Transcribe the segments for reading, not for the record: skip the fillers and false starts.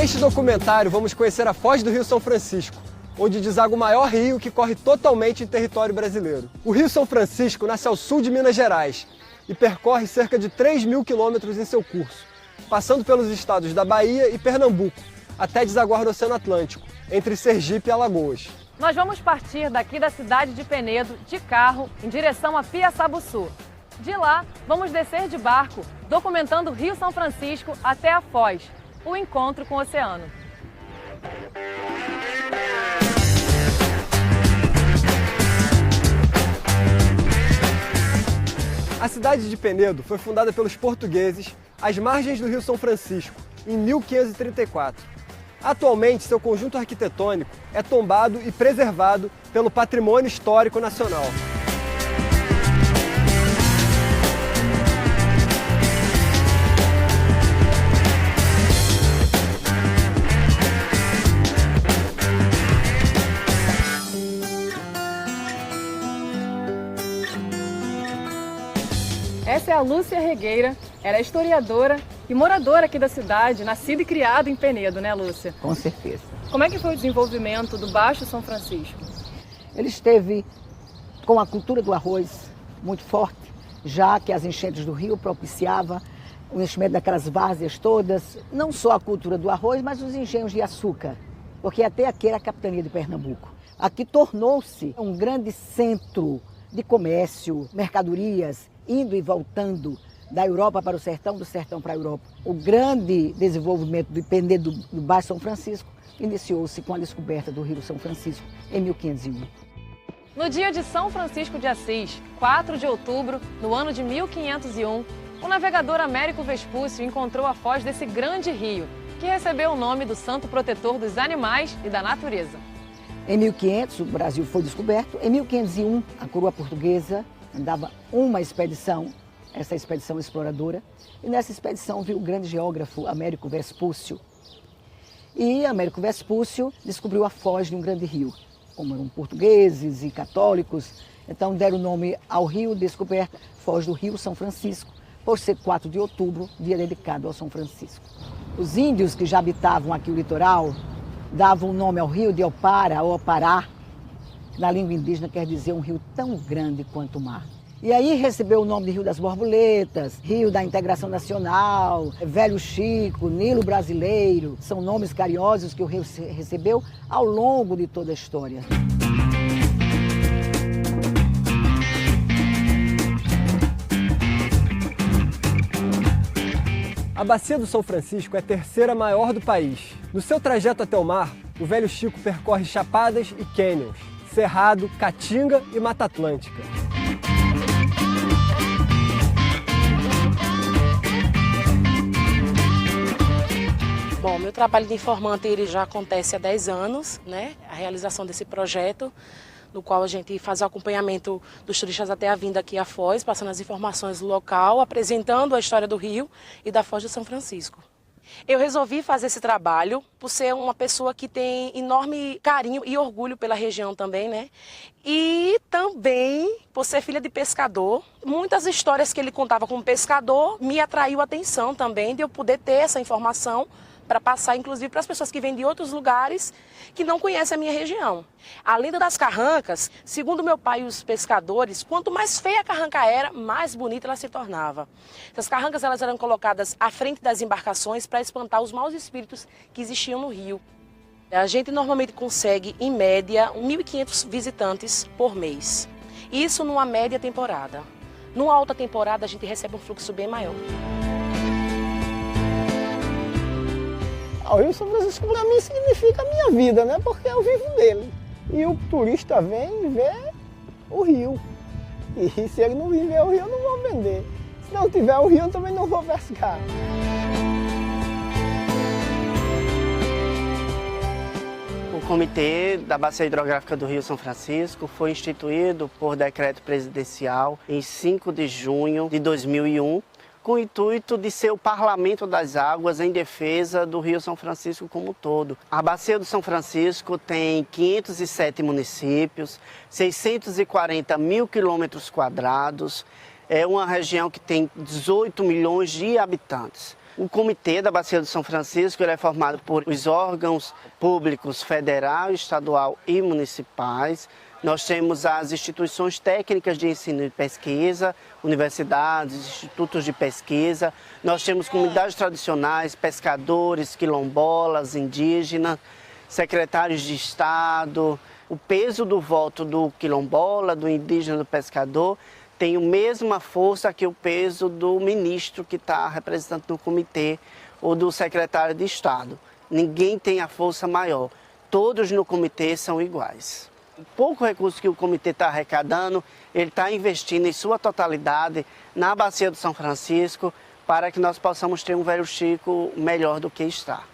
Neste documentário, vamos conhecer a foz do Rio São Francisco, onde deságua o maior rio que corre totalmente em território brasileiro. O Rio São Francisco nasce ao sul de Minas Gerais e percorre cerca de 3.000 quilômetros em seu curso, passando pelos estados da Bahia e Pernambuco, até desaguar no Oceano Atlântico, entre Sergipe e Alagoas. Nós vamos partir daqui da cidade de Penedo, de carro, em direção a Piaçabuçu. De lá, vamos descer de barco, documentando o Rio São Francisco até a Foz, o encontro com o oceano. A cidade de Penedo foi fundada pelos portugueses às margens do Rio São Francisco, em 1534. Atualmente, seu conjunto arquitetônico é tombado e preservado pelo Patrimônio Histórico Nacional. Essa é a Lúcia Regueira, ela é historiadora e moradora aqui da cidade, nascida e criada em Penedo, né, Lúcia? Com certeza. Como é que foi o desenvolvimento do Baixo São Francisco? Ele esteve com a cultura do arroz muito forte, já que as enchentes do rio propiciavam o enchimento daquelas várzeas todas, não só a cultura do arroz, mas os engenhos de açúcar, porque até aqui era a capitania de Pernambuco. Aqui tornou-se um grande centro de comércio, mercadorias, indo e voltando da Europa para o sertão, do sertão para a Europa. O grande desenvolvimento do Penedo do Baixo São Francisco iniciou-se com a descoberta do Rio São Francisco em 1501. No dia de São Francisco de Assis, 4 de outubro, no ano de 1501, o navegador Américo Vespúcio encontrou a foz desse grande rio, que recebeu o nome do santo protetor dos animais e da natureza. Em 1500, o Brasil foi descoberto. Em 1501, a coroa portuguesa andava uma expedição, essa expedição exploradora, e nessa expedição viu o grande geógrafo Américo Vespúcio. E Américo Vespúcio descobriu a foz de um grande rio. Como eram portugueses e católicos, então deram o nome ao rio descoberto, Foz do Rio São Francisco, por ser 4 de outubro, dia dedicado ao São Francisco. Os índios que já habitavam aqui o litoral davam o nome ao rio de Opara ou Opará, que na língua indígena quer dizer um rio tão grande quanto o mar. E aí recebeu o nome de Rio das Borboletas, Rio da Integração Nacional, Velho Chico, Nilo Brasileiro. São nomes carinhosos que o rio recebeu ao longo de toda a história. A Bacia do São Francisco é a terceira maior do país. No seu trajeto até o mar, o Velho Chico percorre chapadas e cânions, Cerrado, Caatinga e Mata Atlântica. Bom, meu trabalho de informante ele já acontece há 10 anos, né? A realização desse projeto, no qual a gente faz o acompanhamento dos turistas até a vinda aqui à Foz, passando as informações do local, apresentando a história do rio e da Foz de São Francisco. Eu resolvi fazer esse trabalho por ser uma pessoa que tem enorme carinho e orgulho pela região também, né? E também por ser filha de pescador. Muitas histórias que ele contava como pescador me atraiu a atenção também de eu poder ter essa informação para passar, inclusive, para as pessoas que vêm de outros lugares que não conhecem a minha região. A lenda das carrancas, segundo meu pai e os pescadores, quanto mais feia a carranca era, mais bonita ela se tornava. Essas carrancas elas eram colocadas à frente das embarcações para espantar os maus espíritos que existiam no rio. A gente normalmente consegue, em média, 1.500 visitantes por mês. Isso numa média temporada. Numa alta temporada, a gente recebe um fluxo bem maior. O Rio São Francisco para mim significa a minha vida, né? Porque eu vivo dele. E o turista vem ver o rio. E se ele não viver o rio, eu não vou vender. Se não tiver o rio, eu também não vou pescar. O Comitê da Bacia Hidrográfica do Rio São Francisco foi instituído por decreto presidencial em 5 de junho de 2001, com o intuito de ser o parlamento das águas em defesa do Rio São Francisco como um todo. A Bacia do São Francisco tem 507 municípios, 640 mil quilômetros quadrados, é uma região que tem 18 milhões de habitantes. O Comitê da Bacia do São Francisco ele é formado por os órgãos públicos federal, estadual e municipais. Nós temos as instituições técnicas de ensino e pesquisa, universidades, institutos de pesquisa. Nós temos comunidades tradicionais, pescadores, quilombolas, indígenas, secretários de Estado. O peso do voto do quilombola, do indígena, do pescador tem a mesma força que o peso do ministro que está representando no comitê ou do secretário de Estado. Ninguém tem a força maior. Todos no comitê são iguais. O pouco recurso que o comitê está arrecadando, ele está investindo em sua totalidade na Bacia do São Francisco para que nós possamos ter um Velho Chico melhor do que está.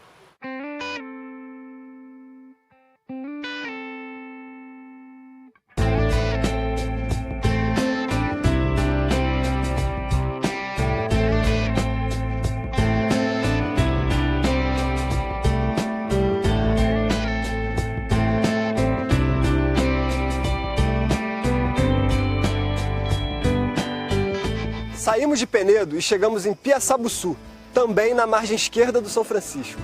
Saímos de Penedo e chegamos em Piaçabuçu, também na margem esquerda do São Francisco.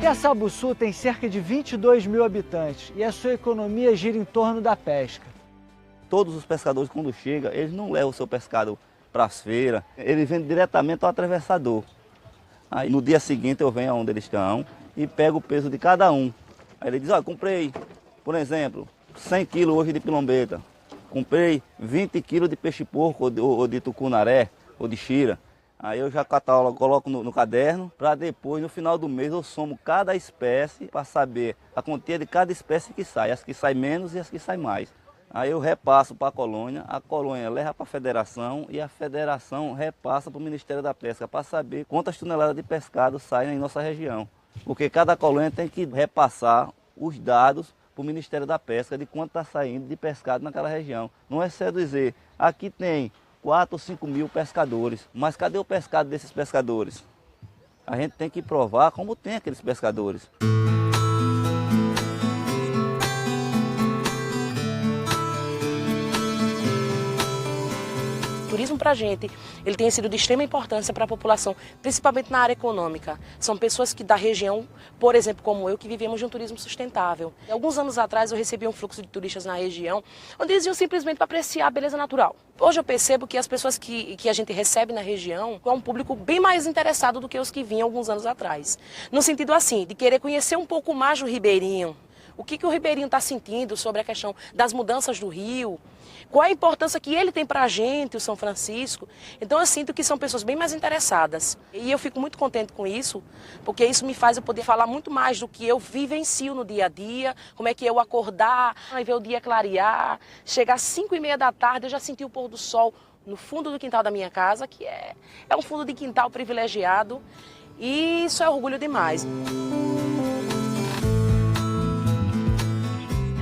Piaçabuçu tem cerca de 22 mil habitantes e a sua economia gira em torno da pesca. Todos os pescadores, quando chegam, eles não levam o seu pescado para as feiras, eles vendem diretamente ao atravessador. Aí no dia seguinte eu venho onde eles estão e pego o peso de cada um. Aí ele diz, ó, comprei, por exemplo, 100 quilos hoje de pilombeta, comprei 20 quilos de peixe-porco ou de tucunaré ou de xira. Aí eu já catalogo, coloco no caderno, para depois, no final do mês, eu somo cada espécie para saber a quantia de cada espécie que sai, as que saem menos e as que saem mais. Aí eu repasso para a colônia leva para a federação e a federação repassa para o Ministério da Pesca para saber quantas toneladas de pescado saem em nossa região. Porque cada colônia tem que repassar os dados para o Ministério da Pesca de quanto está saindo de pescado naquela região. Não é certo dizer, aqui tem 4 ou 5 mil pescadores, mas cadê o pescado desses pescadores? A gente tem que provar como tem aqueles pescadores. O turismo para a gente, ele tem sido de extrema importância para a população, principalmente na área econômica. São pessoas que da região, por exemplo, como eu, que vivemos de um turismo sustentável. Alguns anos atrás eu recebi um fluxo de turistas na região, onde eles iam simplesmente para apreciar a beleza natural. Hoje eu percebo que as pessoas que a gente recebe na região é um público bem mais interessado do que os que vinham alguns anos atrás. No sentido assim, de querer conhecer um pouco mais do ribeirinho. O que o ribeirinho está sentindo sobre a questão das mudanças do rio, qual a importância que ele tem para a gente, o São Francisco. Então eu sinto que são pessoas bem mais interessadas. E eu fico muito contente com isso, porque isso me faz eu poder falar muito mais do que eu vivencio no dia a dia, como é que eu acordar, e ver o dia clarear, chegar às 5h30 da tarde, eu já senti o pôr do sol no fundo do quintal da minha casa, que é um fundo de quintal privilegiado, e isso é orgulho demais.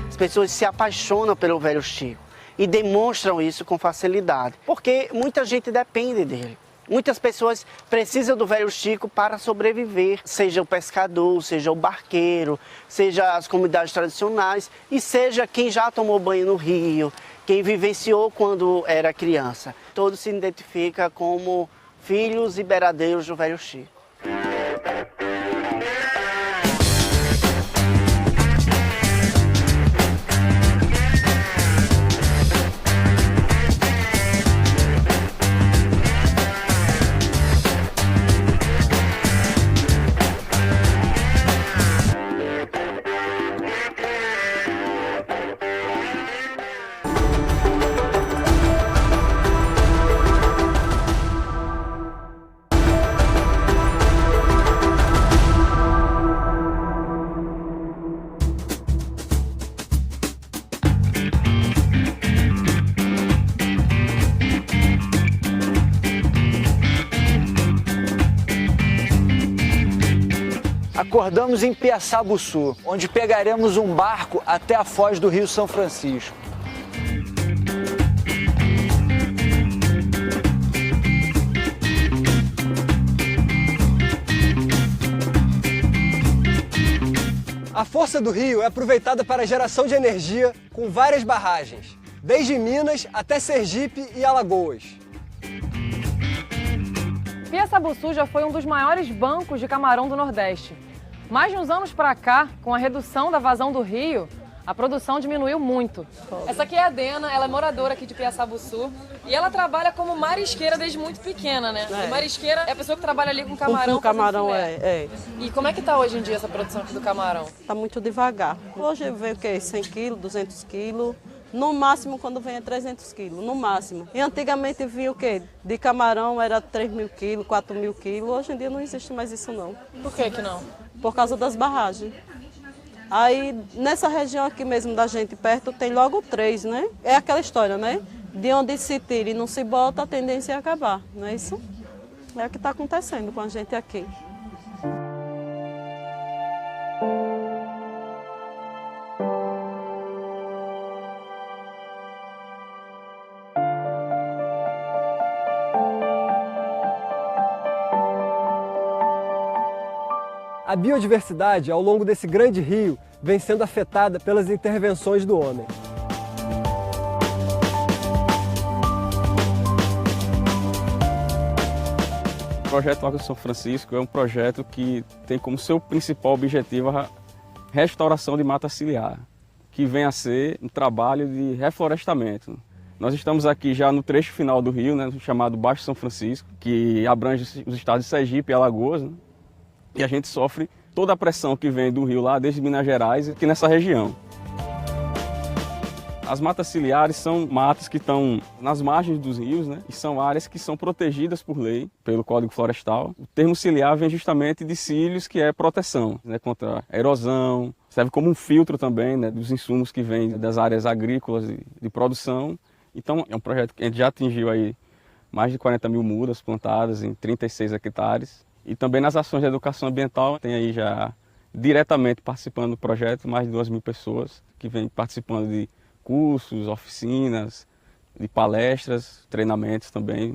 As pessoas se apaixonam pelo Velho Chico e demonstram isso com facilidade, porque muita gente depende dele. Muitas pessoas precisam do Velho Chico para sobreviver, seja o pescador, seja o barqueiro, seja as comunidades tradicionais e seja quem já tomou banho no rio, quem vivenciou quando era criança. Todos se identificam como filhos e beradeiros do Velho Chico. Acordamos em Piaçabuçu, onde pegaremos um barco até a foz do Rio São Francisco. A força do rio é aproveitada para a geração de energia com várias barragens, desde Minas até Sergipe e Alagoas. Piaçabuçu já foi um dos maiores bancos de camarão do Nordeste. Mas de uns anos para cá, com a redução da vazão do rio, a produção diminuiu muito. Essa aqui é a Dena, ela é moradora aqui de Piaçabuçu e ela trabalha como marisqueira desde muito pequena, né? E marisqueira é a pessoa que trabalha ali com camarão. Com camarão, é. E como é que tá hoje em dia essa produção aqui do camarão? Tá muito devagar. Hoje vem o quê? 100 quilos, 200 quilos. No máximo, quando vem é 300 quilos, no máximo. E antigamente vinha o quê? De camarão era 3 mil quilos, 4 mil quilos. Hoje em dia não existe mais isso, não. Por que não? Por causa das barragens. Aí, nessa região aqui mesmo da gente, perto, tem logo 3, né? É aquela história, né? De onde se tira e não se bota, a tendência é acabar, não é isso? É o que está acontecendo com a gente aqui. A biodiversidade, ao longo desse grande rio, vem sendo afetada pelas intervenções do homem. O projeto Lago São Francisco é um projeto que tem como seu principal objetivo a restauração de mata ciliar, que vem a ser um trabalho de reflorestamento. Nós estamos aqui já no trecho final do rio, né, chamado Baixo São Francisco, que abrange os estados de Sergipe e Alagoas, né? E a gente sofre toda a pressão que vem do rio lá, desde Minas Gerais, aqui nessa região. As matas ciliares são matas que estão nas margens dos rios, né? E são áreas que são protegidas por lei, pelo Código Florestal. O termo ciliar vem justamente de cílios, que é proteção, né? Contra a erosão, serve como um filtro também, né? Dos insumos que vêm das áreas agrícolas de produção. Então é um projeto que a gente já atingiu aí mais de 40 mil mudas plantadas em 36 hectares. E também nas ações de educação ambiental, tem aí já diretamente participando do projeto mais de 2 mil pessoas que vêm participando de cursos, oficinas, de palestras, treinamentos também.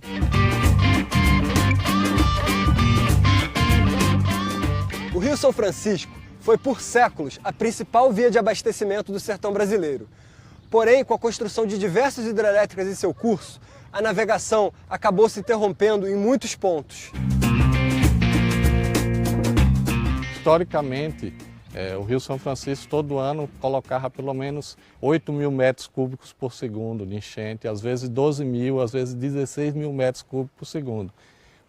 O Rio São Francisco foi por séculos a principal via de abastecimento do sertão brasileiro. Porém, com a construção de diversas hidrelétricas em seu curso, a navegação acabou se interrompendo em muitos pontos. Historicamente, o Rio São Francisco todo ano colocava pelo menos 8 mil metros cúbicos por segundo de enchente, às vezes 12 mil, às vezes 16 mil metros cúbicos por segundo.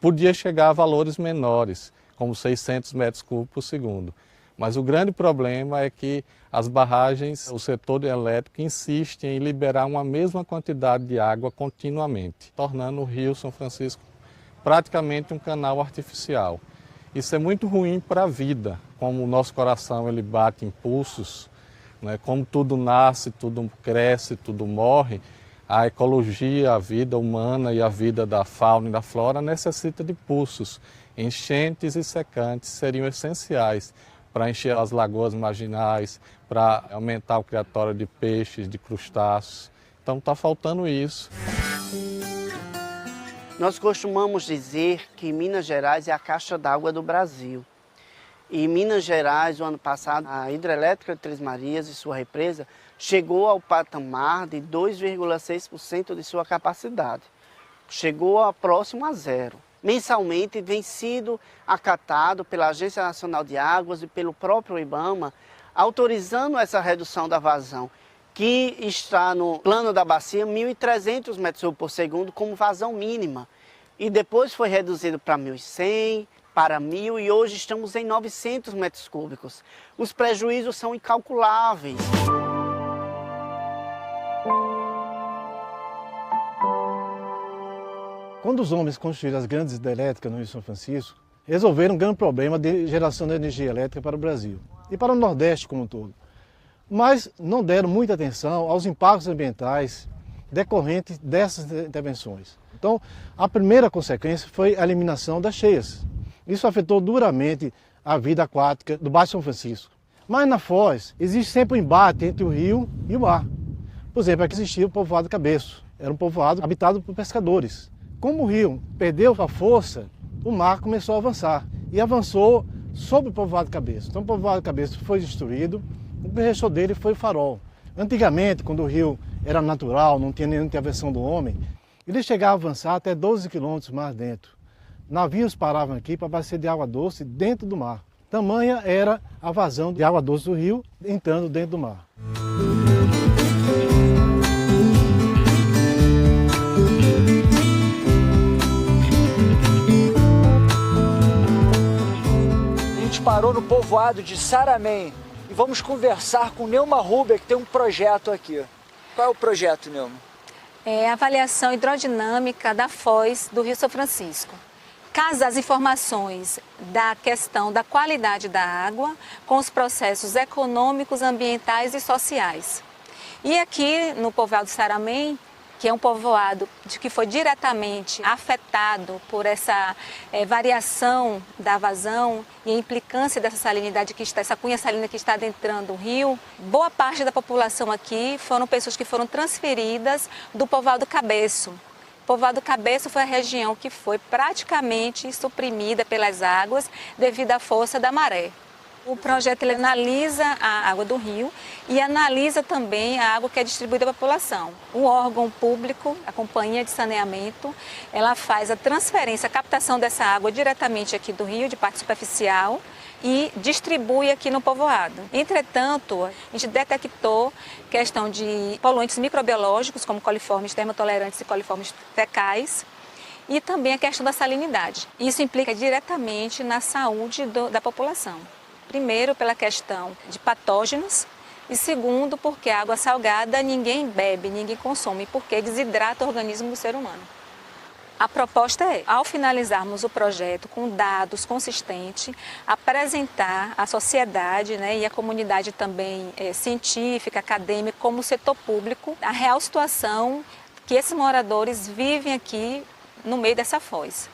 Podia chegar a valores menores, como 600 metros cúbicos por segundo. Mas o grande problema é que as barragens, o setor elétrico insiste em liberar uma mesma quantidade de água continuamente, tornando o Rio São Francisco praticamente um canal artificial. Isso é muito ruim para a vida, como o nosso coração ele bate em pulsos, né? Como tudo nasce, tudo cresce, tudo morre, a ecologia, a vida humana e a vida da fauna e da flora necessita de pulsos. Enchentes e secantes seriam essenciais para encher as lagoas marginais, para aumentar o criatório de peixes, de crustáceos. Então está faltando isso. Nós costumamos dizer que Minas Gerais é a caixa d'água do Brasil. E em Minas Gerais, o ano passado, a hidrelétrica de Três Marias e sua represa chegou ao patamar de 2,6% de sua capacidade. Chegou próximo a zero. Mensalmente vem sido acatado pela Agência Nacional de Águas e pelo próprio IBAMA, autorizando essa redução da vazão, que está no plano da bacia 1.300 metros cúbicos por segundo como vazão mínima. E depois foi reduzido para 1.100, para 1.000 e hoje estamos em 900 metros cúbicos. Os prejuízos são incalculáveis. Quando os homens construíram as grandes hidrelétricas no Rio São Francisco, resolveram um grande problema de geração de energia elétrica para o Brasil e para o Nordeste como um todo. Mas não deram muita atenção aos impactos ambientais decorrentes dessas intervenções. Então, a primeira consequência foi a eliminação das cheias. Isso afetou duramente a vida aquática do Baixo São Francisco. Mas na Foz, existe sempre um embate entre o rio e o mar. Por exemplo, aqui existia o povoado Cabeço. Era um povoado habitado por pescadores. Como o rio perdeu a força, o mar começou a avançar. E avançou sobre o povoado Cabeço. Então o povoado Cabeço foi destruído, o que restou dele foi o farol. Antigamente, quando o rio era natural, não tinha nenhuma intervenção do homem, ele chegava a avançar até 12 quilômetros mais dentro. Navios paravam aqui para abastecer de água doce dentro do mar. Tamanha era a vazão de água doce do rio entrando dentro do mar. A gente parou no povoado de Saramém e vamos conversar com Neuma Huber, que tem um projeto aqui. Qual é o projeto, Neuma? É a avaliação hidrodinâmica da foz do Rio São Francisco. Casa as informações da questão da qualidade da água com os processos econômicos, ambientais e sociais. E aqui no povoado Saramém, que é um povoado que foi diretamente afetado por essa variação da vazão e a implicância dessa salinidade que está, essa cunha salina que está adentrando o rio, boa parte da população aqui foram pessoas que foram transferidas do povoado Cabeço. O povoado Cabeço foi a região que foi praticamente suprimida pelas águas devido à força da maré. O projeto ele analisa a água do rio e analisa também a água que é distribuída à população. O órgão público, a Companhia de Saneamento, ela faz a transferência, a captação dessa água diretamente aqui do rio, de parte superficial, e distribui aqui no povoado. Entretanto, a gente detectou questão de poluentes microbiológicos, como coliformes termotolerantes e coliformes fecais, e também a questão da salinidade. Isso implica diretamente na saúde da população. Primeiro, pela questão de patógenos, e segundo, porque a água salgada ninguém bebe, ninguém consome, porque desidrata o organismo do ser humano. A proposta é, ao finalizarmos o projeto com dados consistentes, apresentar à sociedade, e à comunidade também científica, acadêmica, como o setor público, a real situação que esses moradores vivem aqui no meio dessa foz.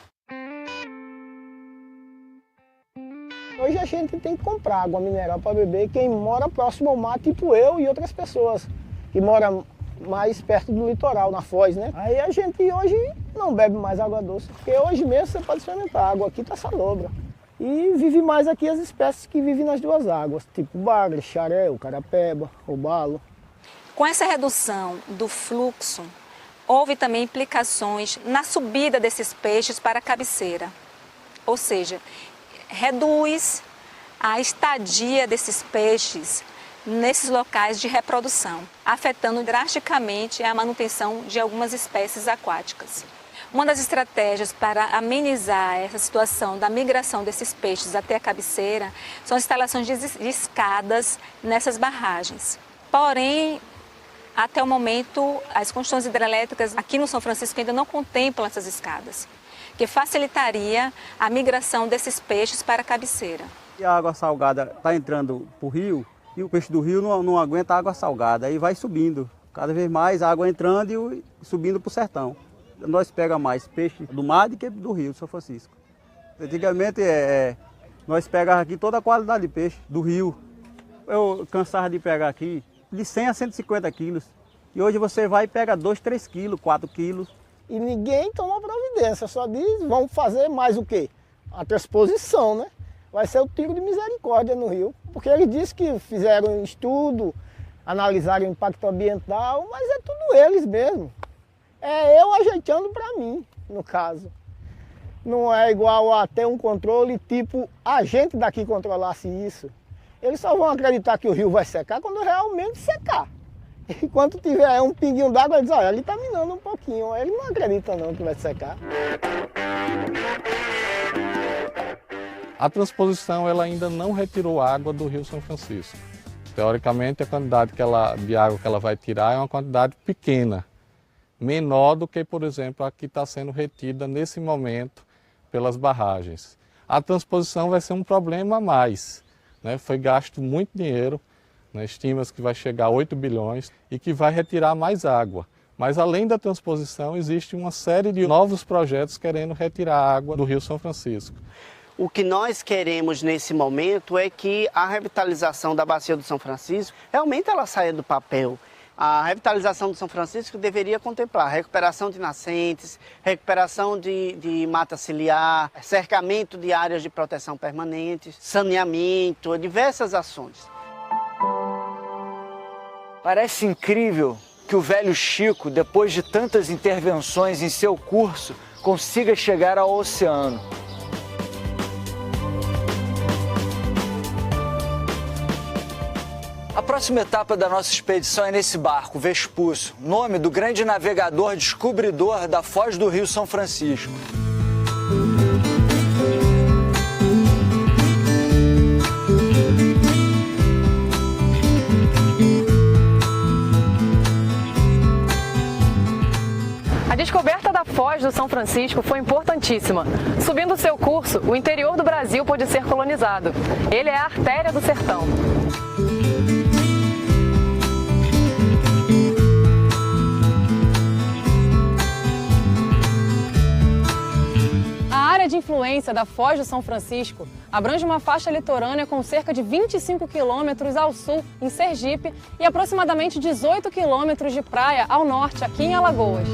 Hoje a gente tem que comprar água mineral para beber quem mora próximo ao mar, tipo eu e outras pessoas que moram mais perto do litoral, na foz, né? Aí a gente hoje não bebe mais água doce, porque hoje mesmo você pode experimentar, a água aqui está salobra. E vive mais aqui as espécies que vivem nas duas águas, tipo bagre, xaré, carapeba, robalo. Com essa redução do fluxo, houve também implicações na subida desses peixes para a cabeceira. Ou seja, reduz a estadia desses peixes nesses locais de reprodução, afetando drasticamente a manutenção de algumas espécies aquáticas. Uma das estratégias para amenizar essa situação da migração desses peixes até a cabeceira são as instalações de escadas nessas barragens. Porém, até o momento, as construções hidrelétricas aqui no São Francisco ainda não contemplam essas escadas, que facilitaria a migração desses peixes para a cabeceira. E a água salgada está entrando para o rio e o peixe do rio não aguenta a água salgada, aí vai subindo. Cada vez mais a água entrando e subindo para o sertão. Nós pegamos mais peixe do mar do que do rio, São Francisco. Antigamente nós pegávamos aqui toda a qualidade de peixe do rio. Eu cansava de pegar aqui de 100 a 150 quilos. E hoje você vai e pega 2, 3 quilos, 4 quilos. E ninguém toma providência, só diz, vamos fazer mais o quê? A transposição, né? Vai ser o tiro de misericórdia no rio. Porque eles dizem que fizeram um estudo, analisaram o impacto ambiental, mas é tudo eles mesmo. É eu ajeitando para mim, no caso. Não é igual a ter um controle tipo a gente daqui controlasse isso. Eles só vão acreditar que o rio vai secar quando realmente secar. Enquanto tiver um pinguinho d'água, ele diz, olha, ali está minando um pouquinho. Ele não acredita não que vai secar. A transposição ela ainda não retirou água do Rio São Francisco. Teoricamente, a quantidade de água que ela vai tirar é uma quantidade pequena, menor do que, por exemplo, a que está sendo retida nesse momento pelas barragens. A transposição vai ser um problema a mais, né? Foi gasto muito dinheiro, né? Estima-se que vai chegar a 8 bilhões e que vai retirar mais água. Mas além da transposição, existe uma série de novos projetos querendo retirar água do Rio São Francisco. O que nós queremos nesse momento é que a revitalização da Bacia do São Francisco realmente ela saia do papel. A revitalização do São Francisco deveria contemplar recuperação de nascentes, recuperação de mata ciliar, cercamento de áreas de proteção permanentes, saneamento, diversas ações. Parece incrível que o velho Chico, depois de tantas intervenções em seu curso, consiga chegar ao oceano. A próxima etapa da nossa expedição é nesse barco, o Vespúcio, nome do grande navegador descobridor da foz do Rio São Francisco. A descoberta da foz do São Francisco foi importantíssima. Subindo seu curso, o interior do Brasil pôde ser colonizado. Ele é a artéria do sertão. A área de influência da Foz do São Francisco abrange uma faixa litorânea com cerca de 25 quilômetros ao sul, em Sergipe, e aproximadamente 18 quilômetros de praia ao norte, aqui em Alagoas.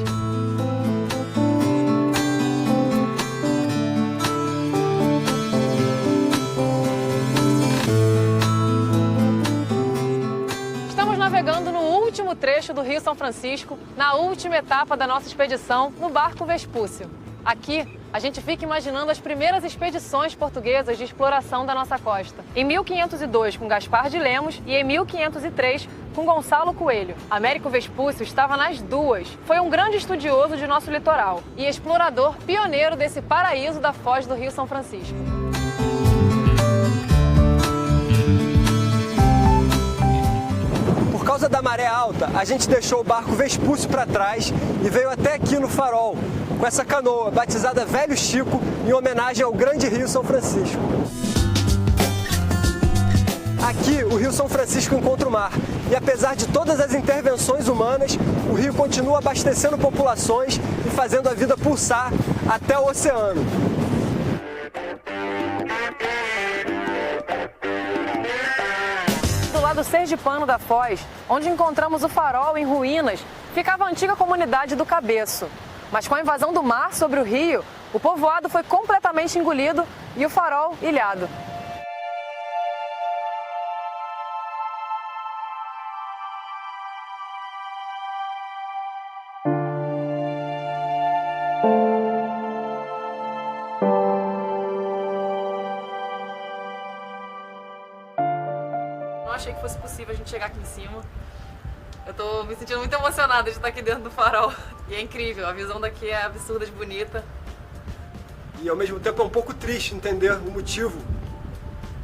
Estamos navegando no último trecho do Rio São Francisco, na última etapa da nossa expedição, no barco Vespúcio. Aqui, a gente fica imaginando as primeiras expedições portuguesas de exploração da nossa costa. Em 1502, com Gaspar de Lemos, e em 1503, com Gonçalo Coelho. Américo Vespúcio estava nas duas. Foi um grande estudioso de nosso litoral e explorador pioneiro desse paraíso da foz do Rio São Francisco. Por causa da maré alta, a gente deixou o barco Vespúcio para trás e veio até aqui no farol, com essa canoa, batizada Velho Chico, em homenagem ao grande Rio São Francisco. Aqui, o Rio São Francisco encontra o mar, e apesar de todas as intervenções humanas, o rio continua abastecendo populações e fazendo a vida pulsar até o oceano. Do lado sergipano da foz, onde encontramos o farol em ruínas, ficava a antiga comunidade do Cabeço. Mas com a invasão do mar sobre o rio, o povoado foi completamente engolido e o farol ilhado. Não achei que fosse possível a gente chegar aqui em cima. Eu tô me sentindo muito emocionada de estar aqui dentro do farol. E é incrível, a visão daqui é absurda de bonita. E ao mesmo tempo é um pouco triste entender o motivo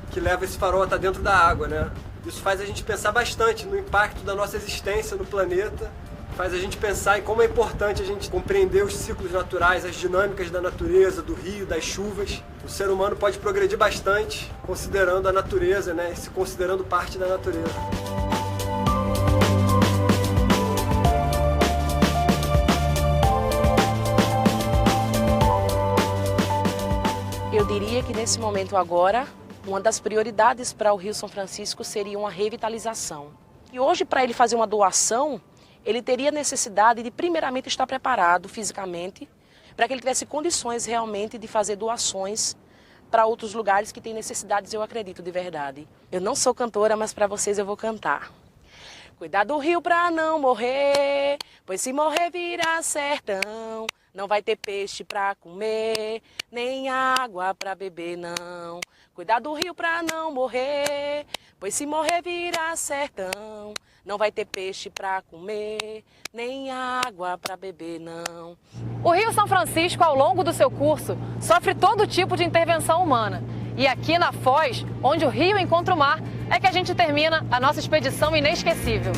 que leva esse farol a estar dentro da água, né? Isso faz a gente pensar bastante no impacto da nossa existência no planeta, faz a gente pensar em como é importante a gente compreender os ciclos naturais, as dinâmicas da natureza, do rio, das chuvas. O ser humano pode progredir bastante considerando a natureza, né? Se considerando parte da natureza. Eu diria que nesse momento agora, uma das prioridades para o Rio São Francisco seria uma revitalização. E hoje, para ele fazer uma doação, ele teria necessidade de primeiramente estar preparado fisicamente, para que ele tivesse condições realmente de fazer doações para outros lugares que têm necessidades, eu acredito de verdade. Eu não sou cantora, mas para vocês eu vou cantar. Cuidar do rio para não morrer, pois se morrer vira sertão. Não vai ter peixe para comer, nem água para beber, não. Cuidar do rio para não morrer, pois se morrer vira sertão. Não vai ter peixe para comer, nem água para beber, não. O Rio São Francisco, ao longo do seu curso, sofre todo tipo de intervenção humana. E aqui na foz, onde o rio encontra o mar, é que a gente termina a nossa expedição inesquecível.